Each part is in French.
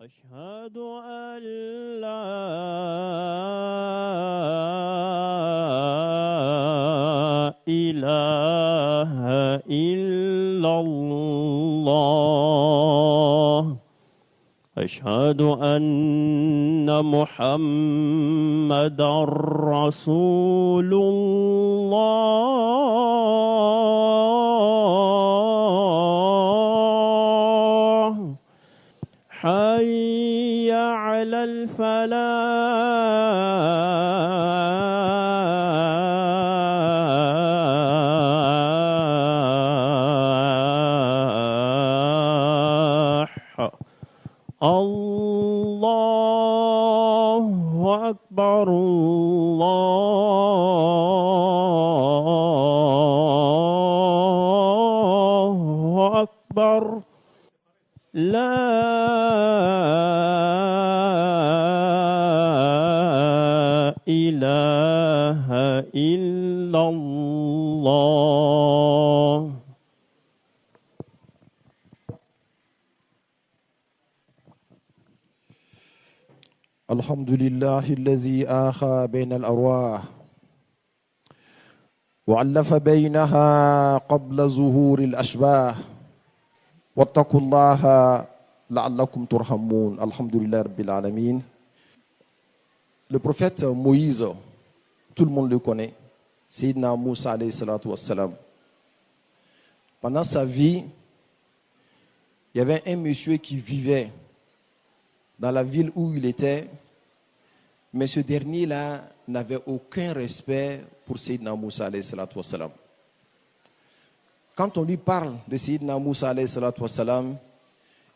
أشهد أن لا إله إلا الله أشهد أن محمدًا رسول الله حي على الفلاح الله أكبر الله أكبر لا إله إلا الله الحمد لله الذي آخى بين الأرواح وألف بينها قبل ظهور الأشباه واتقوا الله لعلكم ترحمون الحمد لله رب العالمين. Le prophète Moïse, tout le monde le connaît, Sayyidina Moussa alayhi salatu wassalam. Pendant sa vie, il y avait un monsieur qui vivait dans la ville où il était, mais ce dernier-là n'avait aucun respect pour Sayyidina Moussa alayhi salatu wassalam. Quand on lui parle de Sayyidina Moussa alayhi salatu wassalam,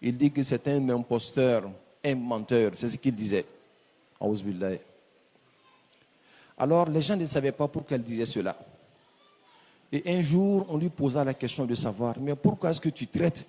il dit que c'est un imposteur, un menteur, c'est ce qu'il disait. Alors les gens ne savaient pas pourquoi il disait cela. Et un jour, on lui posa la question de savoir, mais pourquoi est-ce que tu traites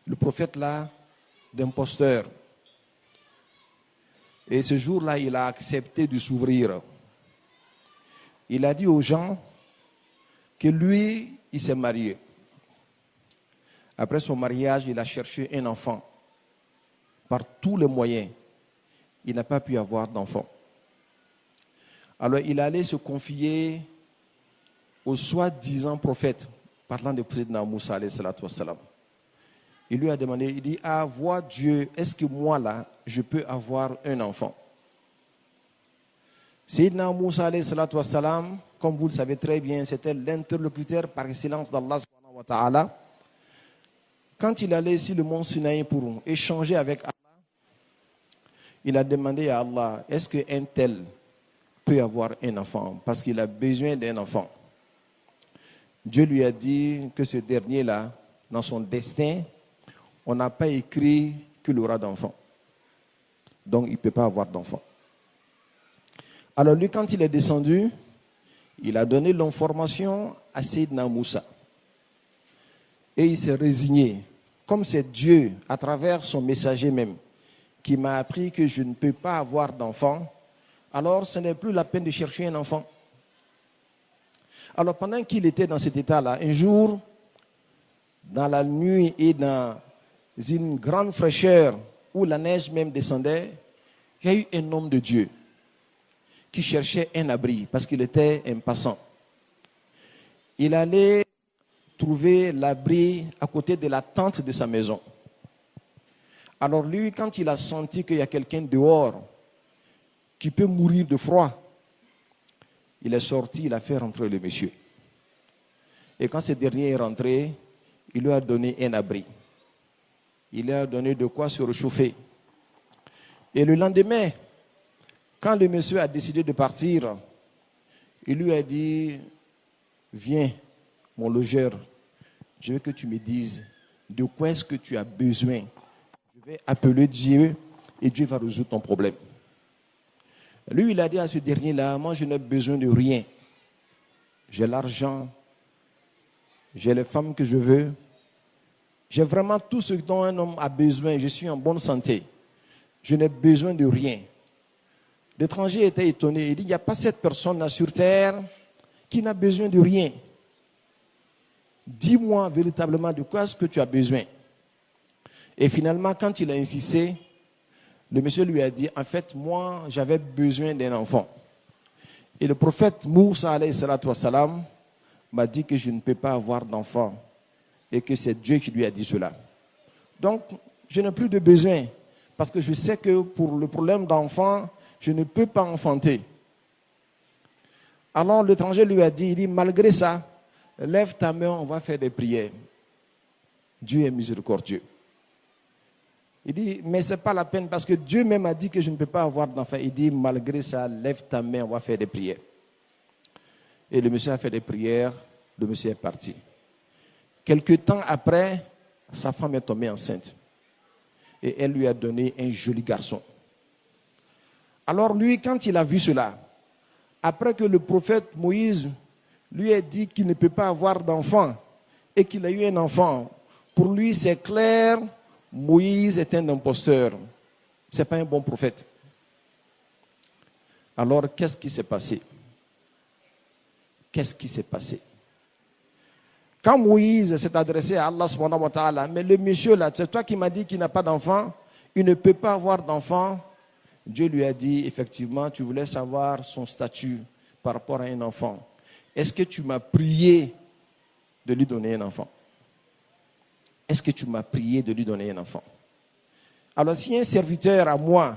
le prophète-là d'imposteur? Et ce jour-là, il a accepté de s'ouvrir. Il a dit aux gens que lui, il s'est marié. Après son mariage, il a cherché un enfant. Par tous les moyens, il n'a pas pu avoir d'enfant. Alors, il allait se confier au soi-disant prophète, parlant de Sayyidina Moussa alayhi salatu wassalam. Il lui a demandé, il dit, ah, vois Dieu, est-ce que moi là, je peux avoir un enfant? Sayyidina Moussa alayhi salatu wassalam, comme vous le savez très bien, c'était l'interlocuteur par excellence d'Allah subhanahu wa ta'ala. Quand il allait sur le mont Sinaï pour échanger avec Allah, il a demandé à Allah, est-ce qu'un tel peut avoir un enfant? Parce qu'il a besoin d'un enfant. Dieu lui a dit que ce dernier-là, dans son destin, on n'a pas écrit qu'il aura d'enfant. Donc, il ne peut pas avoir d'enfant. Alors, lui, quand il est descendu, il a donné l'information à Sayyidina Moussa. Et il s'est résigné. Comme c'est Dieu, à travers son messager même, qui m'a appris que je ne peux pas avoir d'enfant, alors ce n'est plus la peine de chercher un enfant. Alors, pendant qu'il était dans cet état-là, un jour, dans la nuit et dans une grande fraîcheur où la neige même descendait, il y a eu un homme de Dieu qui cherchait un abri parce qu'il était un passant. Il allait trouver l'abri à côté de la tente de sa maison. Alors lui, quand il a senti qu'il y a quelqu'un dehors qui peut mourir de froid, il est sorti, il a fait rentrer le monsieur. Et quand ce dernier est rentré, il lui a donné un abri. Il lui a donné de quoi se réchauffer. Et le lendemain, quand le monsieur a décidé de partir, il lui a dit, viens, mon logeur, je veux que tu me dises de quoi est-ce que tu as besoin. Je vais appeler Dieu et Dieu va résoudre ton problème. Lui, il a dit à ce dernier-là, moi, je n'ai besoin de rien. J'ai l'argent, j'ai les femmes que je veux, j'ai vraiment tout ce dont un homme a besoin. Je suis en bonne santé. Je n'ai besoin de rien. L'étranger était étonné. Il dit, il n'y a pas cette personne-là sur terre qui n'a besoin de rien. Dis-moi véritablement de quoi est-ce que tu as besoin. Et finalement, quand il a insisté, Le monsieur lui a dit, en fait, moi, j'avais besoin d'un enfant. Et le prophète Moussa, alayhi salatu wassalam, m'a dit que je ne peux pas avoir d'enfant et que c'est Dieu qui lui a dit cela. Donc, je n'ai plus de besoin parce que je sais que pour le problème d'enfant, je ne peux pas enfanter. Alors l'étranger lui a dit, il dit, malgré ça, lève ta main, on va faire des prières. Dieu est miséricordieux. Il dit, mais ce n'est pas la peine parce que Dieu même a dit que je ne peux pas avoir d'enfant. Il dit, malgré ça, lève ta main, on va faire des prières. Et le monsieur a fait des prières, le monsieur est parti. Quelque temps après, sa femme est tombée enceinte. Et elle lui a donné un joli garçon. Alors lui, quand il a vu cela, après que le prophète Moïse lui a dit qu'il ne peut pas avoir d'enfant et qu'il a eu un enfant, pour lui c'est clair, Moïse est un imposteur. Ce n'est pas un bon prophète. Alors qu'est-ce qui s'est passé? Qu'est-ce qui s'est passé? Quand Moïse s'est adressé à Allah subhanahu wa ta'ala, mais le monsieur là, c'est toi qui m'as dit qu'il n'a pas d'enfant, il ne peut pas avoir d'enfant. Dieu lui a dit, effectivement, tu voulais savoir son statut par rapport à un enfant. Est-ce que tu m'as prié de lui donner un enfant? Est-ce que tu m'as prié de lui donner un enfant? Alors si un serviteur à moi,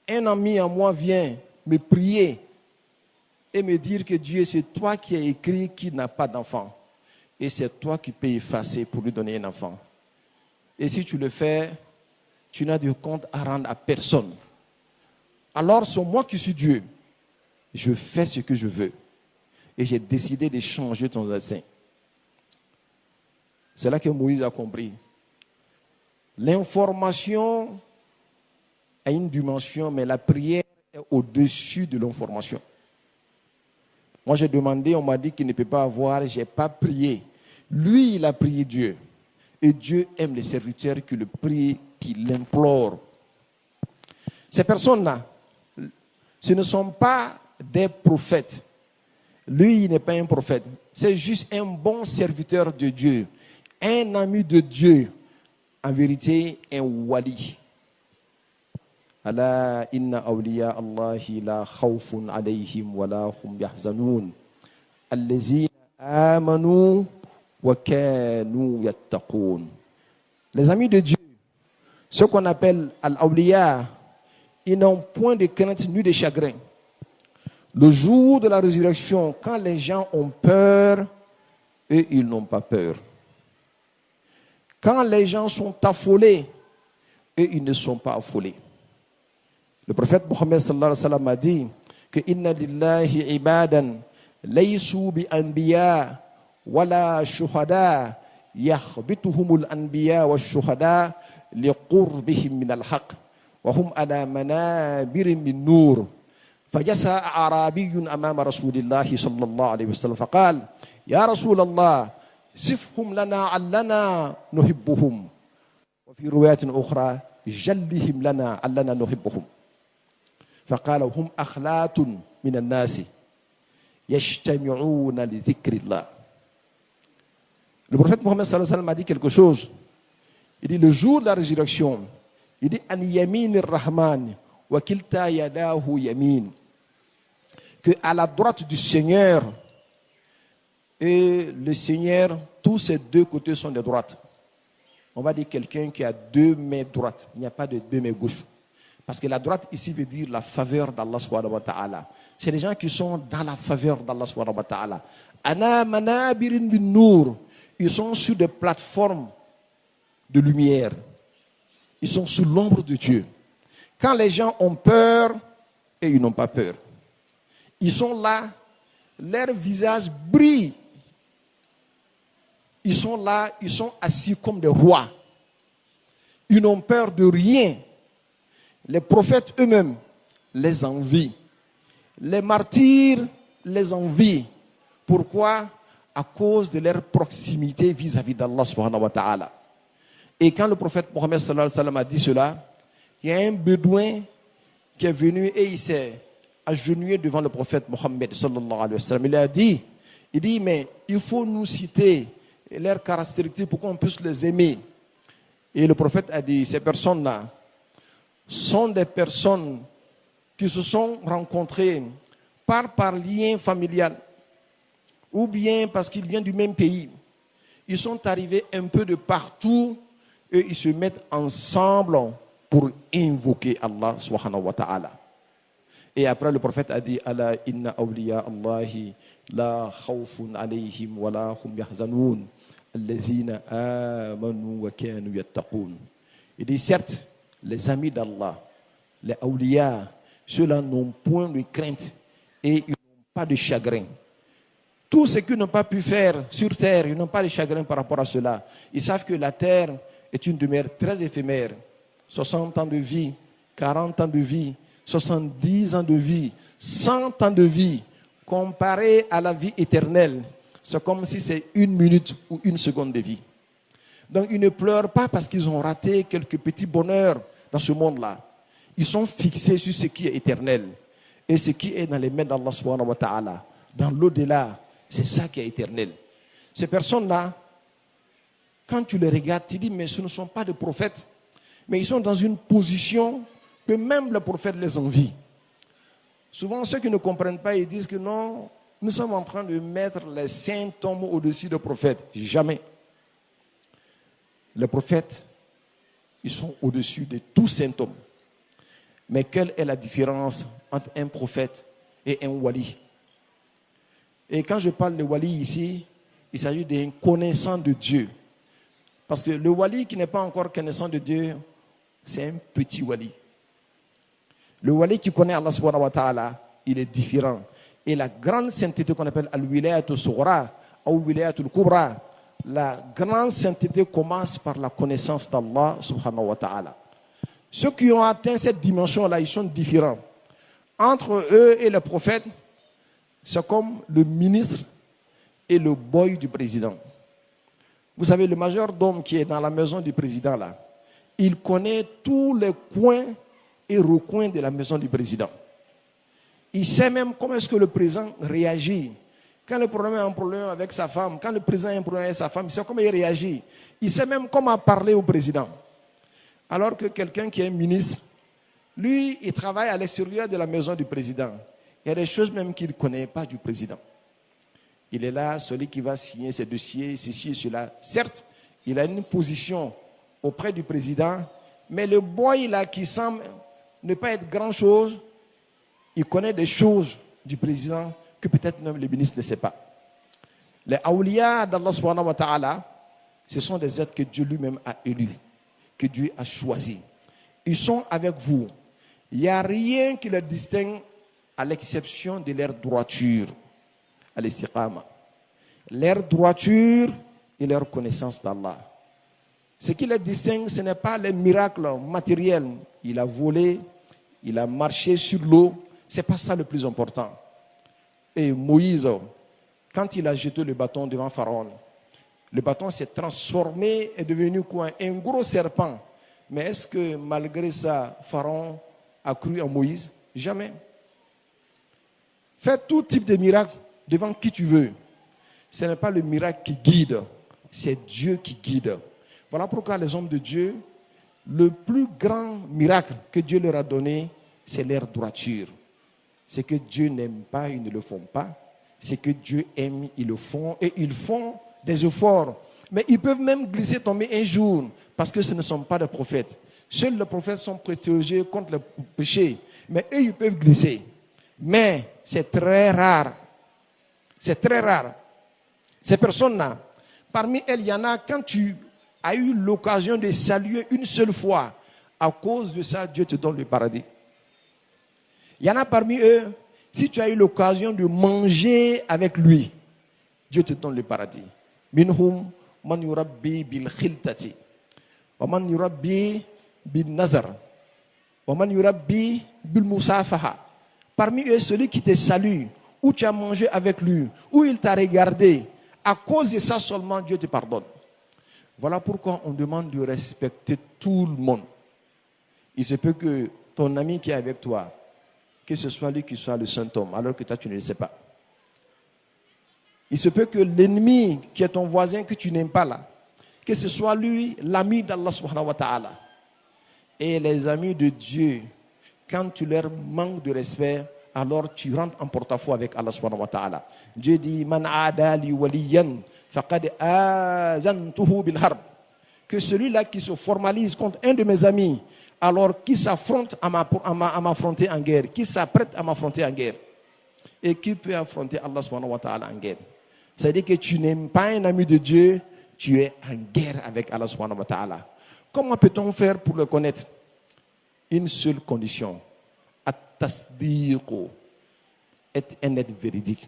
un ami à moi vient me prier et me dire que Dieu, c'est toi qui as écrit qu'il n'a pas d'enfant. Et c'est toi qui peux effacer pour lui donner un enfant. Et si tu le fais, tu n'as de compte à rendre à personne. Alors c'est moi qui suis Dieu. Je fais ce que je veux. Et j'ai décidé de changer ton dessein. C'est là que Moïse a compris. L'information a une dimension, mais la prière est au-dessus de l'information. Moi, j'ai demandé, on m'a dit qu'il ne peut pas avoir, je n'ai pas prié. Lui, il a prié Dieu. Et Dieu aime les serviteurs qui le prient, qui l'implorent. Ces personnes-là, ce ne sont pas des prophètes. Lui, il n'est pas un prophète. C'est juste un bon serviteur de Dieu. Un ami de Dieu. En vérité, un wali. Ala inna awliya Allahi la khawfun alayhim wa la hum yahzanun. Allazina amanu wa kanu yattaqun. Les amis de Dieu, ceux qu'on appelle al-awliya, ils n'ont point de crainte ni de chagrin. Le jour de la résurrection, quand les gens ont peur, eux, ils n'ont pas peur. Quand les gens sont affolés, eux, ils ne sont pas affolés. Le prophète Mohammed sallallahu alayhi wa sallam a dit que inna lillahi ibadan laysu bi anbiya wala shuhada yakhbituhumul anbiya wa shuhada liqurbihim min al-haq wa hum ala manabirin min nur. فجسى أعرابي أمام رسول الله صلى الله عليه وسلم فقال يا رسول الله صفهم لنا علنا نحبهم وفي رواية أخرى جلهم لنا علنا نحبهم فقال هم أخلات من الناس يجتمعون لذكر الله. Le prophète Mohammed sallallahu alayhi wa sallam a dit quelque chose. Il dit le jour de la résurrection, il dit an yamin ar-rahman wa kilta yadahu yamin, que à la droite du Seigneur, et le Seigneur, tous ses deux côtés sont de droite. On va dire quelqu'un qui a deux mains droites. Il n'y a pas de deux mains gauches. Parce que la droite ici veut dire la faveur d'Allah subhanahu wa ta'ala. C'est les gens qui sont dans la faveur d'Allah subhanahu wa ta'ala. Ana manabirin bin nour. Ils sont sur des plateformes de lumière. Ils sont sous l'ombre de Dieu. Quand les gens ont peur, et ils n'ont pas peur. Ils sont là, leur visage brille. Ils sont là, ils sont assis comme des rois. Ils n'ont peur de rien. Les prophètes eux-mêmes les envient. Les martyrs les envient. Pourquoi? À cause de leur proximité vis-à-vis d'Allah subhanahu wa ta'ala. Et quand le prophète Mohammed sallallahu alayhi wa sallam a dit cela, il y a un bédouin qui est venu et il s'est agenouillé devant le prophète Mohammed sallallahu alayhi wa sallam. Il dit, mais il faut nous citer leurs caractéristiques pour qu'on puisse les aimer. Et le prophète a dit, ces personnes-là sont des personnes qui se sont rencontrées par lien familial ou bien parce qu'ils viennent du même pays. Ils sont arrivés un peu de partout et ils se mettent ensemble pour invoquer Allah subhanahu wa ta'ala. Et après le prophète a dit Ala inna awliya Allahi la khawfun alayhim wa la hum yahzanoun allazina amanu wa kanu yattaqoun. Il dit certes, les amis d'Allah, les awliya, ceux-là n'ont point de crainte et ils n'ont pas de chagrin. Tout ce qu'ils n'ont pas pu faire sur terre, ils n'ont pas de chagrin par rapport à cela. Ils savent que la terre est une demeure très éphémère. 60 ans de vie, 40 ans de vie, 70 ans de vie, 100 ans de vie, comparé à la vie éternelle, c'est comme si c'est 1 minute ou 1 seconde de vie. Donc ils ne pleurent pas parce qu'ils ont raté quelques petits bonheurs dans ce monde-là. Ils sont fixés sur ce qui est éternel. Et ce qui est dans les mains d'Allah subhanahu wa ta'ala, dans l'au-delà, c'est ça qui est éternel. Ces personnes-là, quand tu les regardes, tu dis, mais ce ne sont pas des prophètes. Mais ils sont dans une position que même les prophètes les envient. Souvent, ceux qui ne comprennent pas, ils disent que non, nous sommes en train de mettre les saints hommes au-dessus des prophètes. Jamais. Les prophètes, ils sont au-dessus de tout saint homme. Mais quelle est la différence entre un prophète et un wali? Et quand je parle de wali ici, il s'agit d'un connaissant de Dieu. Parce que le wali qui n'est pas encore connaissant de Dieu, c'est un petit wali. Le wali qui connaît Allah subhanahu wa ta'ala, il est différent. Et la grande sainteté qu'on appelle al-wilayatul sughra ou wilayatul kubra, la grande sainteté commence par la connaissance d'Allah subhanahu wa ta'ala. Ceux qui ont atteint cette dimension-là, ils sont différents. Entre eux et le prophète, c'est comme le ministre et le boy du président. Vous savez, le majordome qui est dans la maison du président, là, il connaît tous les coins et recoins de la maison du président. Il sait même comment est-ce que le président réagit. Quand le problème a un problème avec sa femme, quand le président a un problème avec sa femme, il sait comment il réagit. Il sait même comment parler au président. Alors que quelqu'un qui est ministre, lui, il travaille à l'extérieur de la maison du président. Il y a des choses même qu'il ne connaît pas du président. Il est là, celui qui va signer ses dossiers, ceci et cela. Certes, il a une position auprès du président, mais le boy là qui semble ne pas être grand-chose, il connaît des choses du président que peut-être même le ministre ne sait pas. Les awliya d'Allah subhanahu wa ta'ala, ce sont des êtres que Dieu lui-même a élus, que Dieu a choisis. Ils sont avec vous. Il n'y a rien qui les distingue à l'exception de leur droiture, à l'istiqama. Leur droiture et leur connaissance d'Allah. Ce qui les distingue, ce n'est pas les miracles matériels. Il a volé, il a marché sur l'eau. Ce n'est pas ça le plus important. Et Moïse, quand il a jeté le bâton devant Pharaon, le bâton s'est transformé et est devenu quoi? Un gros serpent. Mais est-ce que malgré ça, Pharaon a cru en Moïse? Jamais. Fais tout type de miracle devant qui tu veux. Ce n'est pas le miracle qui guide, c'est Dieu qui guide. Voilà pourquoi les hommes de Dieu, le plus grand miracle que Dieu leur a donné, c'est leur droiture. Ce que Dieu n'aime pas, ils ne le font pas. Ce que Dieu aime, ils le font. Et ils font des efforts. Mais ils peuvent même glisser, tomber un jour, parce que ce ne sont pas des prophètes. Seuls les prophètes sont protégés contre le péché. Mais eux, ils peuvent glisser. Mais c'est très rare. C'est très rare. Ces personnes-là, parmi elles, il y en a, quand tu as eu l'occasion de saluer une seule fois, à cause de ça, Dieu te donne le paradis. Il y en a parmi eux, si tu as eu l'occasion de manger avec lui, Dieu te donne le paradis. Minhum man yurabbi bil khiltati, wa man yurabbi bil nazar, wa man yurabbi bil musafaha. Parmi eux, celui qui te salue, où tu as mangé avec lui, où il t'a regardé, à cause de ça seulement, Dieu te pardonne. Voilà pourquoi on demande de respecter tout le monde. Il se peut que ton ami qui est avec toi, que ce soit lui qui soit le saint homme, alors que toi tu ne le sais pas. Il se peut que l'ennemi qui est ton voisin que tu n'aimes pas là, que ce soit lui l'ami d'Allah subhanahu wa ta'ala. Et les amis de Dieu, quand tu leur manques de respect, alors tu rentres en porte-à-faux avec Allah subhanahu wa ta'ala. Dieu dit, Man aadali waliyan, faqad azantuhu bil harb. Que celui-là qui se formalise contre un de mes amis, alors qui s'affronte à m'affronter en guerre, qui s'apprête à m'affronter en guerre, et qui peut affronter Allah subhanahu wa ta'ala en guerre. C'est-à-dire que tu n'aimes pas un ami de Dieu, tu es en guerre avec Allah subhanahu wa ta'ala. Comment peut-on faire pour le connaître? Une seule condition. At-tasdiqu. Être un être véridique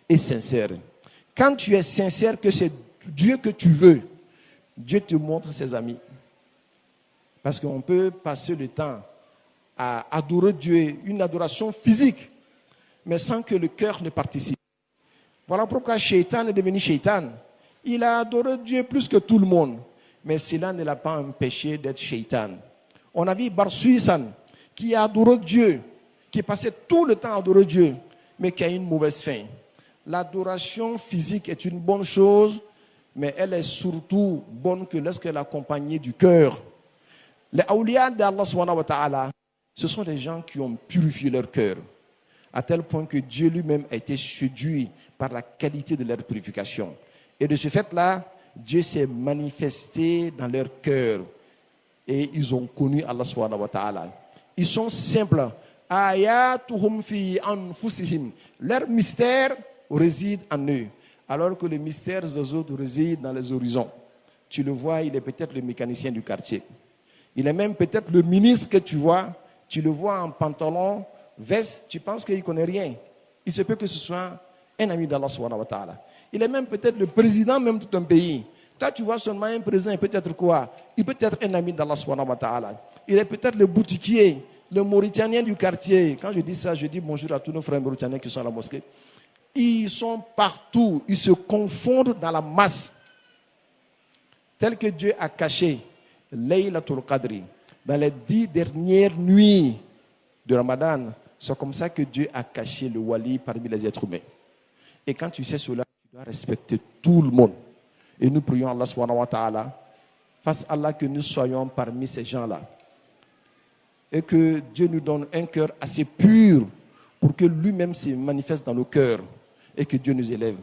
et sincère. Quand tu es sincère que c'est Dieu que tu veux, Dieu te montre ses amis. Parce qu'on peut passer le temps à adorer Dieu, une adoration physique, mais sans que le cœur ne participe. Voilà pourquoi Shaitan est devenu Shaitan. Il a adoré Dieu plus que tout le monde, mais cela ne l'a pas empêché d'être Shaitan. On a vu Barsuisan, qui a adoré Dieu, qui passait tout le temps à adorer Dieu, mais qui a une mauvaise fin. L'adoration physique est une bonne chose, mais elle est surtout bonne que lorsqu'elle est accompagnée du cœur. Les awliya d'Allah subhanahu wa ta'ala, ce sont des gens qui ont purifié leur cœur, à tel point que Dieu lui-même a été séduit par la qualité de leur purification. Et de ce fait-là, Dieu s'est manifesté dans leur cœur. Et ils ont connu Allah subhanahu wa ta'ala. Ils sont simples. Ayatuhum fi anfusihim. Leur mystère réside en eux. Alors que le mystère des autres réside dans les horizons. Tu le vois, il est peut-être le mécanicien du quartier. Il est même peut-être le ministre que tu le vois en pantalon, veste, tu penses qu'il ne connaît rien. Il se peut que ce soit un ami d'Allah subhanahu wa ta'ala. Il est même peut-être le président même de ton pays. Toi, tu vois seulement un président, peut-être quoi? Il peut être un ami d'Allah subhanahu wa ta'ala. Il est peut-être le boutiquier, le Mauritanien du quartier. Quand je dis ça, je dis bonjour à tous nos frères mauritaniens qui sont à la mosquée. Ils sont partout, ils se confondent dans la masse. Tel que Dieu a caché Laylatul Qadri dans les 10 dernières nuits de Ramadan. C'est comme ça que Dieu a caché le wali parmi les êtres humains. Et quand tu sais cela, tu dois respecter tout le monde. Et nous prions Allah subhanahu wa ta'ala, fasse Allah que nous soyons parmi ces gens-là. Et que Dieu nous donne un cœur assez pur pour que lui-même se manifeste dans nos cœurs. Et que Dieu nous élève.